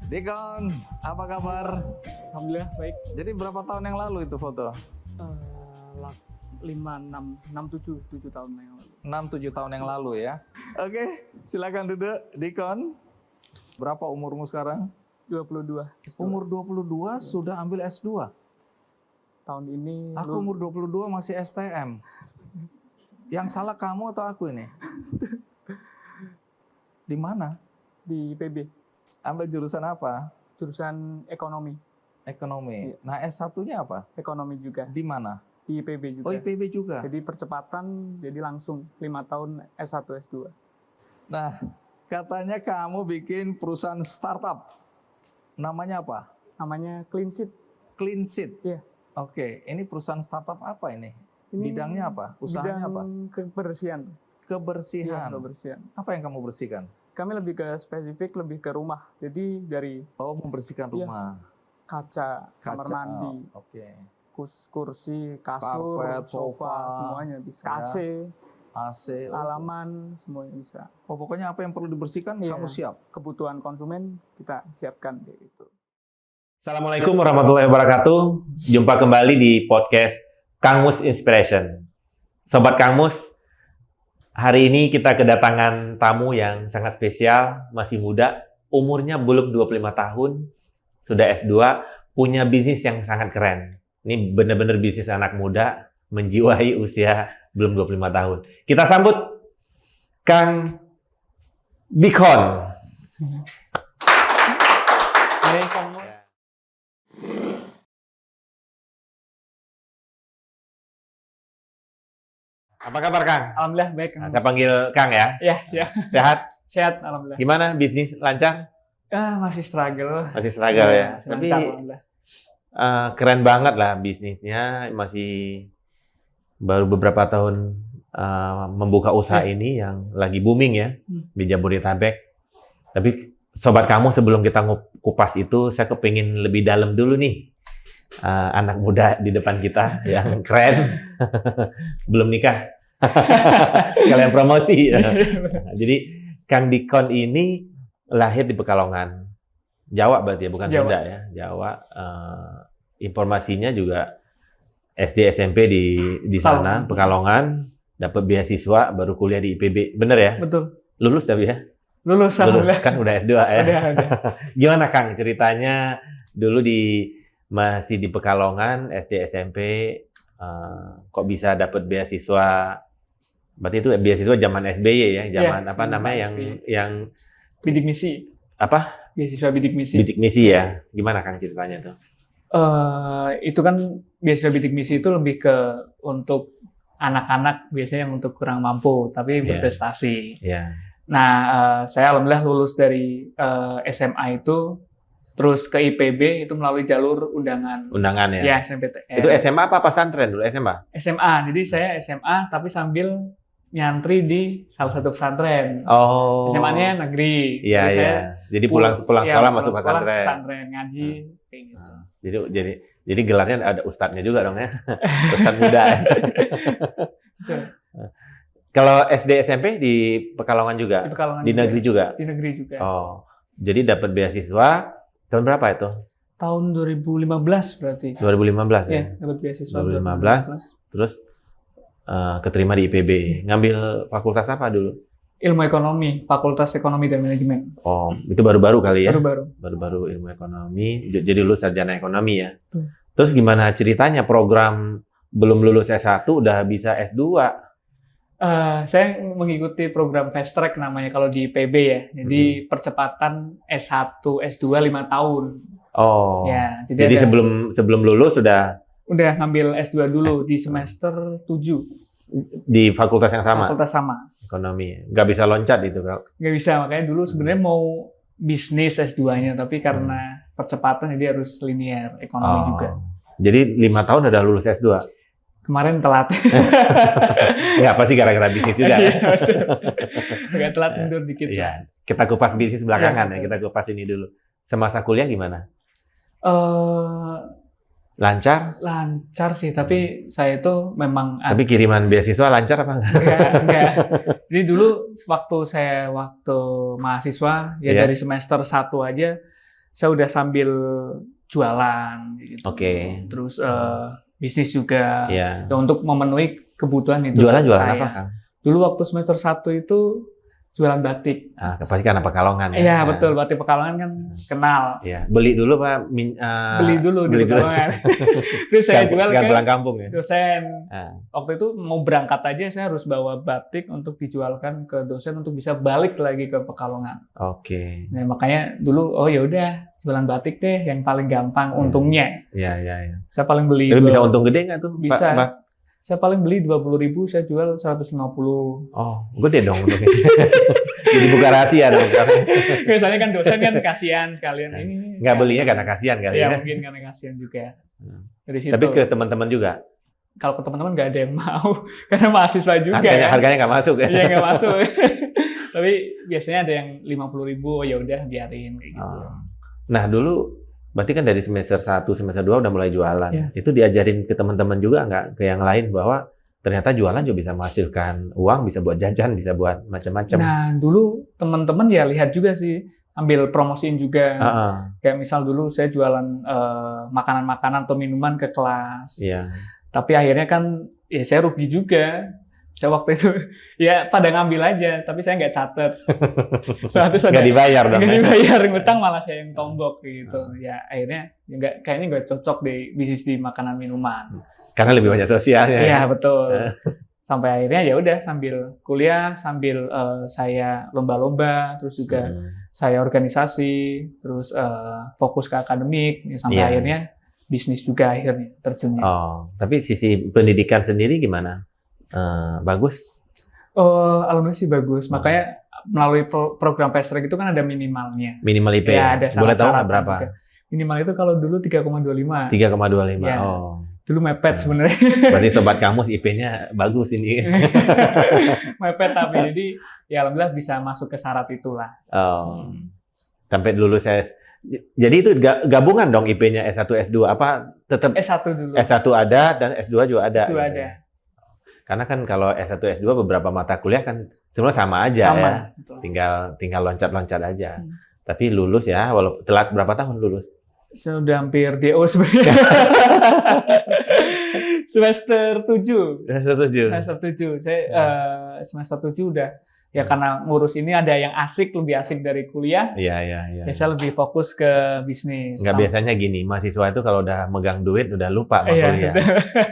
Dikon, apa kabar? Alhamdulillah baik. Jadi berapa tahun yang lalu itu foto? 7 tahun yang lalu. 6-7 tahun yang lalu ya. Oke, silakan duduk Dikon. Berapa umurmu sekarang? 22. Umur 22 sudah ambil S2. Tahun ini. Aku umur 22 masih STM. Yang salah kamu atau aku ini? Di mana? Di IPB. Ambil jurusan apa? Jurusan ekonomi. Ekonomi. Iya. Nah, S1-nya apa? Ekonomi juga. Di mana? Di IPB juga. Oh, IPB juga. Jadi percepatan, jadi langsung 5 tahun S1, S2. Nah, katanya kamu bikin perusahaan startup. Namanya apa? Namanya Clean Sheet. Clean Sheet. Iya. Oke, ini perusahaan startup apa ini? Ini Bidangnya apa? Usahanya apa? bidang kebersihan. Kebersihan. Iya, kebersihan. Apa yang kamu bersihkan? Kami lebih ke spesifik, lebih ke rumah. Jadi dari Oh, membersihkan Iya. rumah. kaca, kamar Kaca. mandi, Oh, oke. kursi, kasur, Karpet, sofa, semuanya bisa. ya. AC, AC. Oh. halaman, semuanya bisa. Oh, pokoknya apa yang perlu dibersihkan Iya. kamu siap. Kebutuhan konsumen kita siapkan kayak gitu. Assalamualaikum warahmatullahi wabarakatuh. Jumpa kembali di podcast Kang Mus Inspiration. Sobat Kang Mus, hari ini kita kedatangan tamu yang sangat spesial, masih muda, umurnya belum 25 tahun, sudah S2, punya bisnis yang sangat keren. Ini benar-benar bisnis anak muda, menjiwai usia belum 25 tahun. Kita sambut Kang Dikon. Hai Kang Mus. Apa kabar Kang? Alhamdulillah baik Kang Nah, Mus. saya panggil Kang ya. Ya, siap. Sehat? Sehat alhamdulillah. Gimana bisnis lancar? Masih struggle. Masih struggle ya. Masih Tapi lancar, alhamdulillah. keren banget lah bisnisnya, masih baru beberapa tahun membuka usaha ini yang lagi booming ya di Jabodetabek. Tapi sobat kamu, sebelum kita kupas itu, saya kepingin lebih dalam dulu nih. Anak muda di depan kita yang keren, belum nikah. Kalian promosi. Jadi Kang Dikon ini lahir di Pekalongan, Jawa berarti ya, bukan Jawa. Sunda ya, Jawa. Informasinya juga SD SMP di sana, Pekalongan, dapat beasiswa, baru kuliah di IPB, bener ya? Betul. Lulus tapi ya? Lulus Lulus, alhamdulillah. kan udah S2 ya? Udah. Gimana Kang ceritanya dulu masih di Pekalongan, SD SMP, kok bisa dapat beasiswa? Berarti itu beasiswa zaman SBY ya, zaman Ya, apa namanya SBY. yang Bidik misi. apa? Beasiswa bidik misi. Bidik misi ya. Gimana Kang ceritanya tuh? Itu kan beasiswa bidik misi itu lebih ke untuk anak-anak, biasanya yang untuk kurang mampu tapi Iya. berprestasi. Ya. Nah, saya alhamdulillah lulus dari SMA itu, terus ke IPB itu melalui jalur undangan. Undangan ya. Ya, SNMPTN. Itu SMA apa pesantren dulu? SMA? SMA. Jadi saya SMA tapi sambil nyantri di salah satu pesantren. Oh. SMA-nya negeri. Iya, Jadi iya. Jadi pulang ya, sekolah masuk pulang sekolah, pesantren. pesantren ngaji kayak gitu. Jadi gelarnya ada ustadznya juga dong ya. Ustadz muda. Ya. Betul. Kalau SD SMP di Pekalongan juga? Di Pekalongan Di juga. negeri juga? Di negeri juga. Oh. Jadi dapat beasiswa tahun berapa itu? Tahun 2015 berarti. 2015 ya? Iya, dapat beasiswa 2015. Terus keterima di IPB. Ngambil fakultas apa dulu? Ilmu ekonomi, Fakultas Ekonomi dan Manajemen. Oh, itu baru-baru kali ya? Baru-baru. Baru-baru ilmu ekonomi. Jadi lulus sarjana ekonomi ya? Betul. Terus gimana ceritanya program belum lulus S1 udah bisa S2? Saya mengikuti program fast track namanya kalau di IPB ya. Jadi percepatan S1, S2 5 tahun. Oh. Ya, Jadi ada- sebelum lulus sudah udah ngambil S2 dulu di semester 7. di fakultas yang sama, Fakultas sama. ekonomi. Nggak bisa loncat itu Kak. Nggak bisa, makanya dulu sebenarnya mau bisnis S2-nya, tapi karena percepatan jadi harus linear ekonomi juga. Jadi 5 tahun udah lulus S2. Kemarin telat. Ya pasti gara-gara bisnis juga ya. Iya, betul. Agak telat mundur dikit. Iya. Kita kupas bisnis belakangan Iya, ya. Kita kupas ini dulu. Semasa kuliah gimana? Lancar? Lancar sih, tapi saya itu memang Tapi kiriman beasiswa lancar apa enggak? enggak. Jadi dulu waktu mahasiswa ya Iya. dari semester 1 aja saya udah sambil jualan gitu. Oke. Terus bisnis juga Iya. ya, untuk memenuhi kebutuhan hidup Jualan saya. apa, Kang? Dulu waktu semester 1 itu jualan batik. Pasti kan Pekalongan ya. Iya, betul, batik Pekalongan kan kenal. Iya. Beli dulu Pak. Beli dulu di Pekalongan. Terus saya jual ke pulang kampung ya. dosen. Ah. Waktu itu mau berangkat aja saya harus bawa batik untuk dijualkan ke dosen untuk bisa balik lagi ke Pekalongan. Oke. Nah, makanya dulu ya udah jualan batik deh yang paling gampang untungnya. Iya. Saya paling beli Tapi bisa untung gede nggak tuh? Bisa. Pak? Saya paling beli 20.000, saya jual 150. Oh, gede dong untungnya. Jadi buka rahasia dong. Biasanya kan dosen kan kasihan sekalian ini. Nggak belinya karena kasihan kali Ya ya. mungkin karena kasihan juga. Hmm. Dari situ. Tapi ke teman-teman juga. Kalau ke teman-teman nggak ada yang mau karena mahasiswa juga. Harganya nggak masuk ya. Iya nggak masuk. Tapi biasanya ada yang 50.000, oh ya udah biarin kayak gitu. Oh. Nah dulu berarti kan dari semester 1, semester 2 udah mulai jualan. Ya. Itu diajarin ke teman-teman juga nggak? Ke yang lain bahwa ternyata jualan juga bisa menghasilkan uang, bisa buat jajan, bisa buat macam-macam. Nah dulu teman-teman ya lihat juga sih, ambil promosiin juga. Kayak misal dulu saya jualan makanan-makanan atau minuman ke kelas. Iya. Tapi akhirnya kan ya saya rugi juga. Saya waktu itu ya pada ngambil aja, tapi saya nggak catet. Nggak dibayar dong. Nggak dibayar, ngutang malah saya yang tombok gitu. Ya akhirnya kayaknya nggak cocok di bisnis di makanan minuman. Karena lebih banyak sosialnya. Iya betul. Sampai akhirnya ya udah sambil kuliah, sambil saya lomba-lomba, terus juga saya organisasi, terus fokus ke akademik, ya, sampai akhirnya bisnis juga akhirnya terjunnya. Oh, tapi sisi pendidikan sendiri gimana? Bagus? Alhamdulillah sih bagus. Makanya melalui program fast track itu kan ada minimalnya. Minimal IP Ya, ada boleh tahu nggak syarat-syarat berapa? juga. Minimal itu kalau dulu 3,25. 3,25. Ya. Oh. Dulu mepet sebenarnya. Berarti sobat kamus IP-nya bagus ini. Mepet tapi jadi ya alhamdulillah bisa masuk ke syarat itulah. Oh. Sampai dulu saya. Jadi itu gabungan dong IP-nya S1, S2 apa tetap S1 dulu. S1 ada dan S2 juga ada. S2 gitu. ada. Karena kan kalau S1, S2 beberapa mata kuliah kan semua sama aja Sama, ya. betul. Tinggal loncat-loncat aja. Tapi lulus ya, walaupun telat berapa tahun lulus? Saya udah hampir DO sebenarnya. Semester 7. Semester 7. Saya semester 7 udah ya karena ngurus ini ada yang lebih asik dari kuliah. Iya. Ya saya lebih fokus ke bisnis. Nggak biasanya gini, mahasiswa itu kalau udah megang duit udah lupa sama kuliah.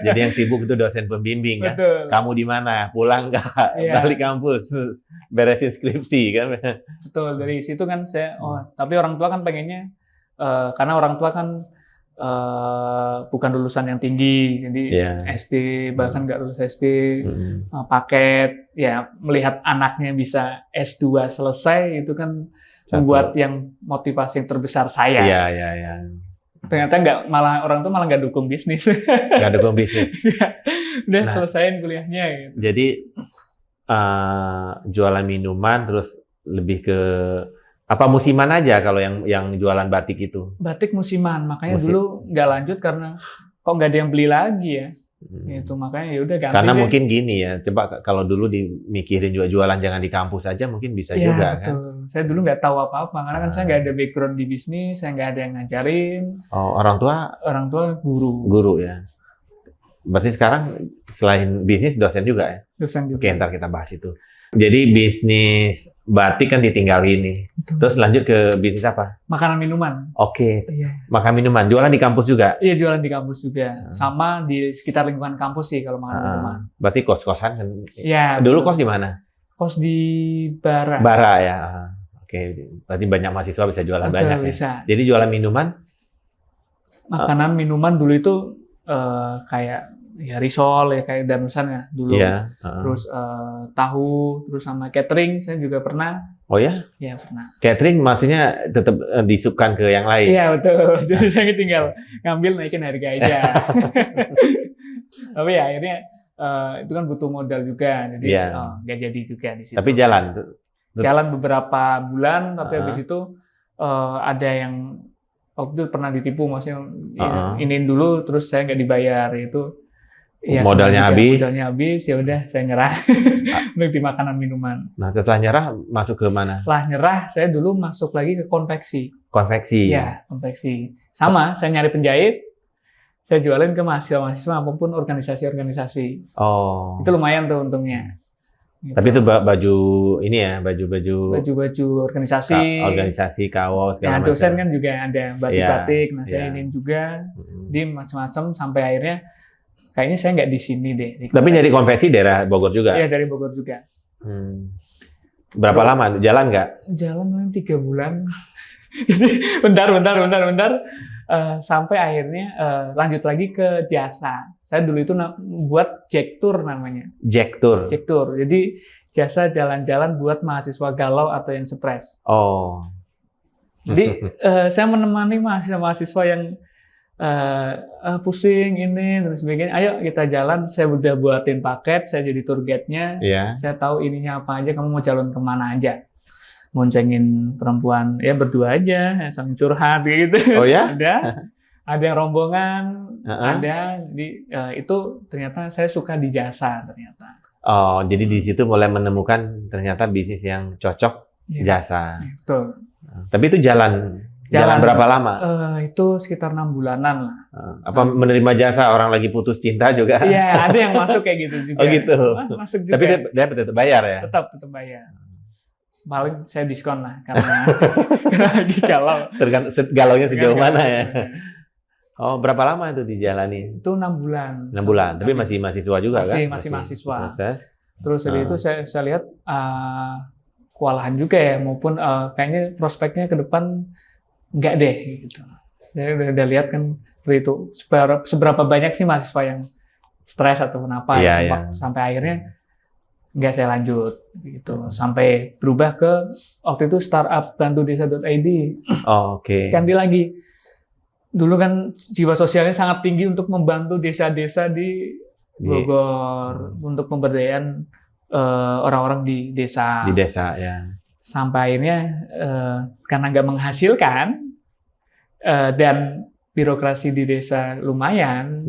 Jadi yang sibuk itu dosen pembimbing kan. Betul. Kamu di mana? Pulang nggak? Iya. Balik kampus, beresin skripsi kan. Betul, dari situ kan saya tapi orang tua kan pengennya karena orang tua kan bukan lulusan yang tinggi, jadi SD bahkan nggak lulus SD, paket, ya melihat anaknya bisa S2 selesai itu kan membuat yang motivasi yang terbesar saya. Iya. Ternyata orang tua malah nggak dukung bisnis. Nggak dukung bisnis. Udah selesaiin kuliahnya. Gitu. Jadi jualan minuman terus lebih ke apa musiman aja kalau yang jualan batik itu? Batik musiman, makanya dulu nggak lanjut karena kok nggak ada yang beli lagi ya. Itu makanya ya udah ganti. Karena mungkin gini ya, coba kalau dulu dimikirin juga jualan jangan di kampus aja mungkin bisa juga kan. Saya dulu nggak tahu apa-apa karena kan saya nggak ada background di bisnis, saya nggak ada yang ngajarin. Oh, orang tua guru. Guru ya. Berarti sekarang selain bisnis dosen juga ya? Dosen juga. Oke, ntar kita bahas itu. Jadi bisnis batik kan ditinggalin nih. Terus lanjut ke bisnis apa? Makanan minuman. Oke. Makan minuman. Jualan di kampus juga? Iya, jualan di kampus juga. Sama di sekitar lingkungan kampus sih kalau makan minuman. Berarti kos-kosan kan? Iya. Dulu kos di mana? Kos di Bara. Bara ya. Oke. Berarti banyak mahasiswa bisa jualan banyak bisa. Ya. Jadi jualan minuman? Makanan minuman dulu itu kayak ya risol ya kayak danusan ya dulu. Terus tahu, terus sama catering saya juga pernah. Oh ya? Iya pernah. Catering maksudnya tetap disupkan ke yang lain? Iya betul. Jadi saya tinggal ngambil naikin harga aja. Tapi ya akhirnya itu kan butuh modal juga, jadi nggak jadi juga di situ. Tapi jalan? Jalan beberapa bulan, tapi habis itu ada yang waktu itu pernah ditipu, maksudnya iniin dulu, terus saya nggak dibayar itu. Iya, modalnya habis. Modalnya habis, ya udah saya nyerah untuk di makanan minuman. Nah, setelah nyerah masuk ke mana? Setelah nyerah, saya dulu masuk lagi ke konveksi. Konveksi. Iya, konveksi. Sama, saya nyari penjahit, saya jualin ke mahasiswa-mahasiswa maupun organisasi-organisasi. Oh. Itu lumayan tuh untungnya. Gitu. Tapi itu baju ini ya, baju-baju organisasi, kaos, ya, dosen kan juga ada batik-batik, nah saya iya. ini juga di macam-macam sampai akhirnya kayaknya saya nggak di sini deh. Tapi dari konveksi daerah Bogor juga? Iya, dari Bogor juga. Berapa lama? Jalan nggak? Jalan 3 bulan. bentar. Sampai akhirnya lanjut lagi ke jasa. Saya dulu itu buat Jack Tour namanya. Jack Tour? Jack Tour. Jadi jasa jalan-jalan buat mahasiswa galau atau yang stres. Oh. Jadi saya menemani mahasiswa-mahasiswa yang pusing ini dan sebagainya. Ayo kita jalan. Saya udah buatin paket. Saya jadi tour guide-nya. Yeah. Saya tahu ininya apa aja. Kamu mau jalan kemana aja? Moncengin perempuan ya berdua aja, sambil curhat gitu. Oh ya? Ada yang rombongan, ada di itu ternyata saya suka di jasa ternyata. Oh, jadi di situ mulai menemukan ternyata bisnis yang cocok jasa. Betul. Tapi itu jalan berapa lama? Itu sekitar 6 bulanan lah. Apa menerima jasa orang lagi putus cinta juga? Iya, ada yang masuk kayak gitu juga. Oh gitu. Masuk juga. Tapi dia tetap bayar ya? Tetap bayar. Paling saya diskon lah karena lagi galau. Galaunya sejauh mana ya? Oh, berapa lama itu dijalani? Itu 6 bulan. 6 bulan, tapi masih mahasiswa juga kan? Masih mahasiswa. Proses. Terus dari itu saya lihat kewalahan juga ya, maupun kayaknya prospeknya ke depan nggak deh gitu. Saya udah lihat kan seperti itu. Seberapa banyak sih mahasiswa yang stres atau kenapa sampai akhirnya nggak saya lanjut gitu. Sampai berubah ke waktu itu startup bantudesa.id. Oh, oke. Ganti lagi. Dulu kan jiwa sosialnya sangat tinggi untuk membantu desa-desa di Bogor untuk pemberdayaan orang-orang di desa. Di desa ya. Sampai akhirnya karena nggak menghasilkan dan birokrasi di desa lumayan,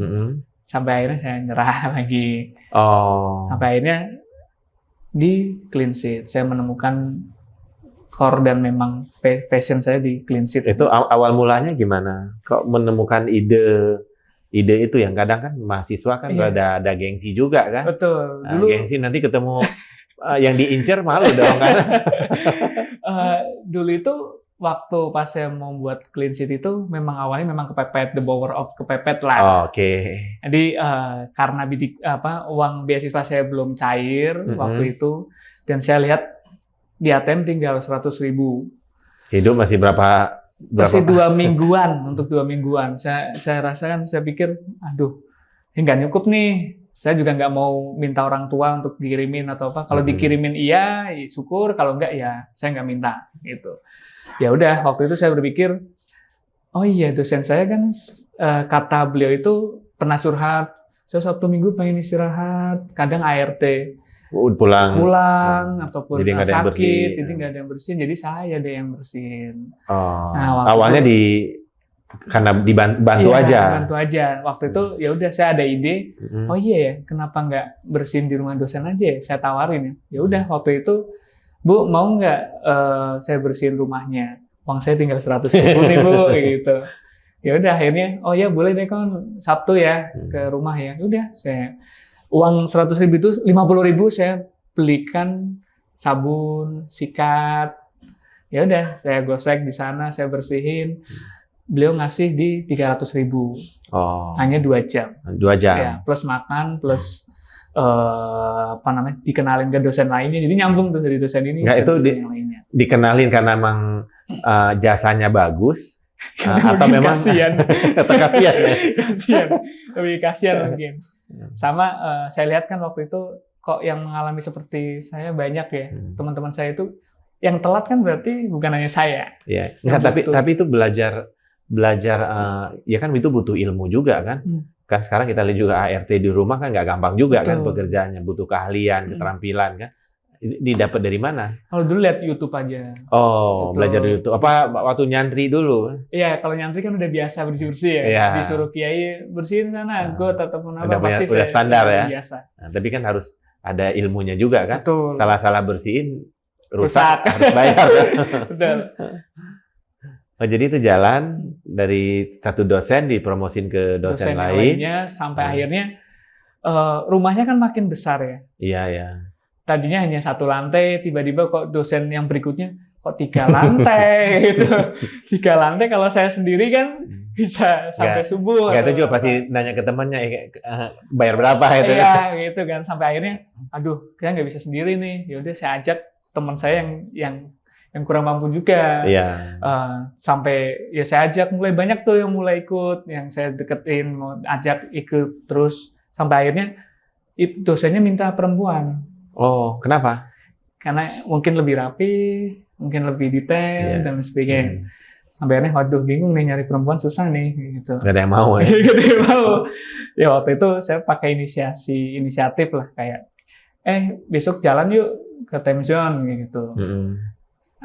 sampai akhirnya saya nyerah lagi. Oh. Sampai akhirnya di Clean Sheet saya menemukan core dan memang passion saya di Clean Sheet. Itu awal mulanya gimana? Kok menemukan ide itu yang kadang kan mahasiswa kan ada gengsi juga kan? Betul. Dulu gengsi nanti ketemu yang diincer malu dong kan? Dulu itu waktu pas saya membuat Clean Sheet itu memang awalnya memang kepepet, the power of kepepet lah. Oke. Jadi karena uang beasiswa saya belum cair waktu itu, dan saya lihat di ATM tinggal 100.000. Hidup masih berapa? Masih 2 mingguan untuk 2 mingguan. Saya rasakan, saya pikir, aduh, ini nggak cukup nih. Saya juga nggak mau minta orang tua untuk dikirimin atau apa. Kalau dikirimin iya, syukur. Kalau nggak ya saya nggak minta gitu. Ya udah, waktu itu saya berpikir, oh iya dosen saya kan kata beliau itu pernah curhat, saya Sabtu Minggu pengen istirahat, kadang ART pulang ataupun sakit, jadi nggak ada yang bersihin, jadi saya deh yang bersihin. Oh. Nah, awalnya karena dibantu aja. Bantu aja. Waktu itu ya udah saya ada ide, oh iya ya, kenapa nggak bersihin di rumah dosen aja ya? Saya tawarin ya. Ya udah waktu itu, Bu, mau nggak saya bersihin rumahnya? Uang saya tinggal 100.000 nih, Bu, gitu. Ya udah akhirnya, oh ya boleh deh kan Sabtu ya ke rumah ya. Udah saya uang 100.000 itu 50.000 saya belikan sabun, sikat. Ya udah saya gosek di sana, saya bersihin. Beliau ngasih di 300.000. Oh. Hanya 2 jam. 2 jam. Ya, plus makan, plus dikenalin ke dosen lainnya, jadi nyambung tuh dari dosen ini ke dosen yang lainnya. Dikenalin karena memang jasanya bagus atau memang kasihan kasihan ya? lebih kasihan mungkin. Sama saya lihat kan waktu itu kok yang mengalami seperti saya banyak ya, teman-teman saya itu yang telat kan berarti bukan hanya saya. Iya. Tapi itu belajar ya kan itu butuh ilmu juga kan. Kan sekarang kita lihat juga ART di rumah kan nggak gampang juga. Betul. Kan pekerjaannya, butuh keahlian, keterampilan kan. didapat dari mana? Kalau dulu lihat YouTube aja. Oh, Betul. belajar di YouTube. Apa waktu nyantri dulu? Iya, kalau nyantri kan udah biasa bersih-bersih ya. Iya. Disuruh kiai bersihin sana, gue tetap Udah pasti udah standar ya. Biasa. Nah, tapi kan harus ada ilmunya juga kan? Betul. Salah-salah bersihin Rusak. harus bayar kan? Betul. Oh, jadi itu jalan dari satu dosen dipromosin ke dosen yang lain. lainnya sampai akhirnya rumahnya kan makin besar ya. Iya, iya. Tadinya hanya 1 lantai, tiba-tiba kok dosen yang berikutnya kok 3 lantai gitu. 3 lantai kalau saya sendiri kan bisa sampai subuh. Nggak, itu juga pasti nanya ke temannya, bayar berapa itu. Iya, gitu kan. Sampai akhirnya, aduh, kayaknya nggak bisa sendiri nih. Ya udah saya ajak teman saya yang kurang mampu juga. Iya. Sampai ya saya ajak, mulai banyak tuh yang mulai ikut, yang saya deketin, mau ajak ikut terus. Sampai akhirnya dosennya minta perempuan. Oh, kenapa? Karena mungkin lebih rapi, mungkin lebih detail, dan sebagainya. Sampai akhirnya, waduh, bingung nih, nyari perempuan susah nih, gitu. Gak ada yang mau ya? Gak ada yang mau. Ya waktu itu saya pakai inisiatif lah, kayak, besok jalan yuk ke time zone, gitu.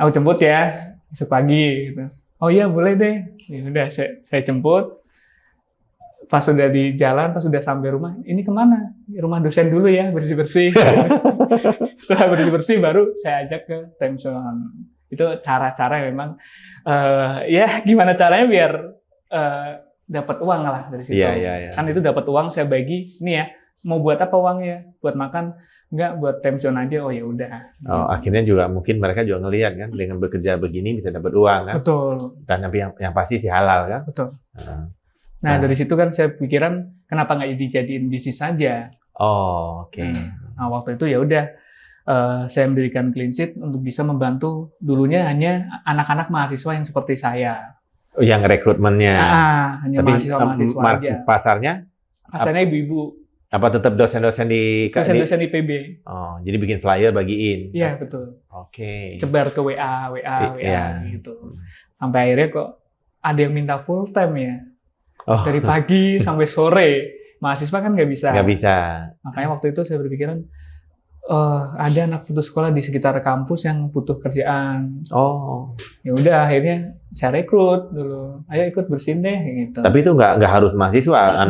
Aku jemput ya, besok pagi, gitu. Oh iya, boleh deh. Ya udah, saya jemput. Pas sudah di jalan, pas sudah sampai rumah, ini kemana? Rumah dosen dulu ya, bersih-bersih. Setelah bersih-bersih, baru saya ajak ke time zone. Itu cara-cara yang memang, ya gimana caranya biar dapat uang lah dari situ. Iya. Kan itu dapat uang, saya bagi, nih ya, mau buat apa uangnya? Buat makan? Enggak, buat time zone aja. Oh ya udah. Oh, akhirnya juga mungkin mereka juga ngelihat kan, dengan bekerja begini bisa dapat uang kan? Betul. Dan yang pasti sih halal kan? Betul. Nah, dari situ kan saya pikiran, kenapa nggak dijadiin bisnis saja? Oh, oke. Nah, waktu itu ya udah, saya mendirikan Clean Sheet untuk bisa membantu dulunya hanya anak-anak mahasiswa yang seperti saya. Oh, yang rekrutmennya. Hanya tapi mahasiswa aja. Pasarnya? Pasarnya ibu-ibu. Apa tetap dosen-dosen di... Dosen-dosen IPB. Oh, jadi bikin flyer bagiin? Iya, betul. Oke. Sebar ke WA gitu. Sampai akhirnya kok ada yang minta full time ya. Oh. Dari pagi sampai sore. Mahasiswa kan nggak bisa. Nggak bisa. Makanya waktu itu saya berpikiran, ada anak putus sekolah di sekitar kampus yang butuh kerjaan. Oh. Ya udah, akhirnya saya rekrut dulu. Ayo ikut bersihin deh gitu. Tapi itu nggak harus mahasiswa,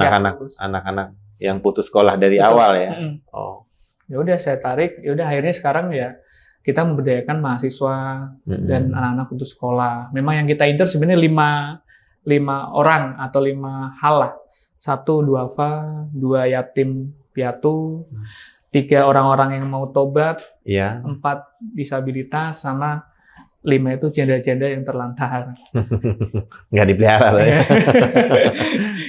anak-anak yang putus sekolah dari awal ya. Oh. Ya udah saya tarik. Ya udah akhirnya sekarang ya kita memberdayakan mahasiswa dan anak-anak putus sekolah. Memang yang kita incer sebenarnya 5 orang atau 5 hal lah. 1 duafa, 2 yatim piatu, 3 orang-orang yang mau tobat, 4 disabilitas, sama 5 itu janda-janda yang terlantar. Nggak dipelihara lah ya.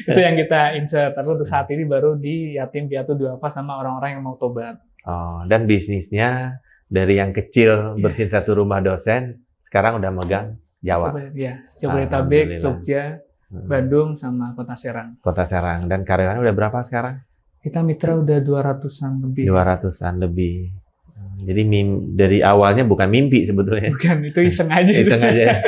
Itu yang kita insert. Tapi untuk saat ini baru di yatim piatu duafa sama orang-orang yang mau tobat. Oh, dan bisnisnya dari yang kecil bersihin satu rumah dosen, sekarang udah megang Jawa. Jabodetabek, Jogja, Bandung, sama Kota Serang. Kota Serang. Dan karyawannya udah berapa sekarang? Kita mitra udah 200-an lebih. 200-an lebih. Jadi dari awalnya bukan mimpi sebetulnya. Bukan, itu iseng aja. Iseng aja.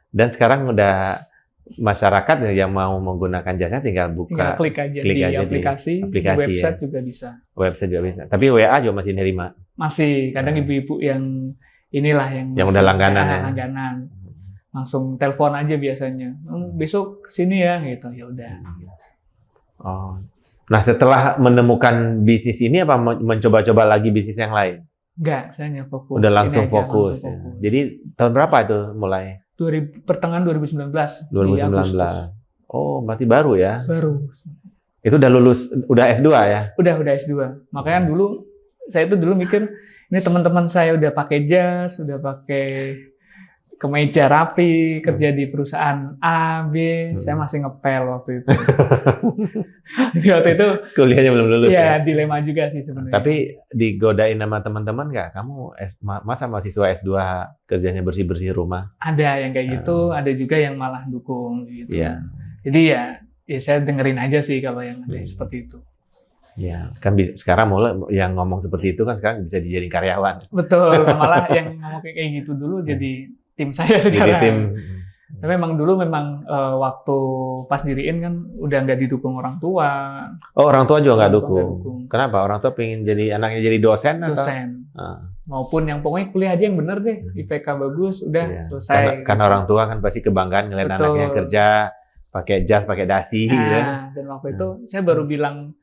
Dan sekarang udah masyarakat yang mau menggunakan jasa tinggal buka. Tinggal klik aja di aplikasi, website juga bisa. Website juga bisa. Tapi WA juga masih nerima. Masih. Kadang ibu-ibu yang inilah yang udah langganan ya. Langganan. Langsung telepon aja biasanya. Besok kesini ya gitu. Ya udah. Oh. Nah, setelah menemukan bisnis ini apa mencoba-coba lagi bisnis yang lain? Enggak, saya hanya fokus. Udah langsung fokus. Ya. Jadi tahun berapa itu mulai? Pertengahan 2019. 2019. Oh, berarti baru ya? Baru. Itu udah lulus, udah S2 ya? Udah S2. Makanya dulu saya itu mikir, ini teman-teman saya udah pakai jas, udah pakai kemeja rapi, kerja di perusahaan A, B, saya masih ngepel waktu itu. Jadi waktu itu kuliahnya belum lulus ya? Dilema juga sih sebenarnya. Tapi digodain sama teman-teman nggak? Kamu masa mahasiswa S2 kerjanya bersih-bersih rumah? Ada yang kayak gitu, ada juga yang malah dukung gitu. Iya. Jadi ya saya dengerin aja sih kalau yang ada seperti itu. Ya, kan sekarang mulai yang ngomong seperti itu kan sekarang bisa dijadiin karyawan. Betul, malah yang ngomong kayak gitu dulu jadi tim saya sekarang. Jadi tim. Tapi memang dulu waktu pas diriin kan udah nggak didukung orang tua. Oh, orang tua juga nggak Orang tua nggak dukung. dukung. Kenapa? Orang tua pengen jadi anaknya jadi dosen atau? Dosen. Ah. Maupun yang pokoknya kuliah aja yang bener deh, IPK bagus, udah Iya. selesai. Karena orang tua kan pasti kebanggaan ngeliat Betul. anaknya kerja pakai jas, pakai dasi gitu. Nah, dan waktu itu saya baru bilang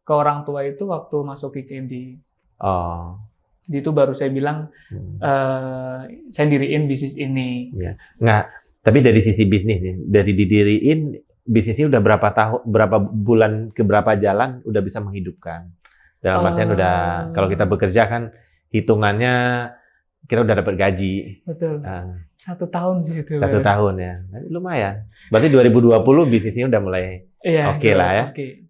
ke orang tua itu waktu masuk IKD. Oh. Di itu baru saya bilang saya diriin bisnis ini. Nggak, tapi dari sisi bisnis nih, dari didiriin bisnisnya udah berapa tahun, berapa bulan ke berapa jalan udah bisa menghidupkan. Dalam artian udah, kalau kita bekerja kan hitungannya kita udah dapat gaji. Betul. 1 tahun sih itu. 1 tahun ya, lumayan. Berarti 2020 bisnisnya udah mulai Iya, oke lah ya. Oke.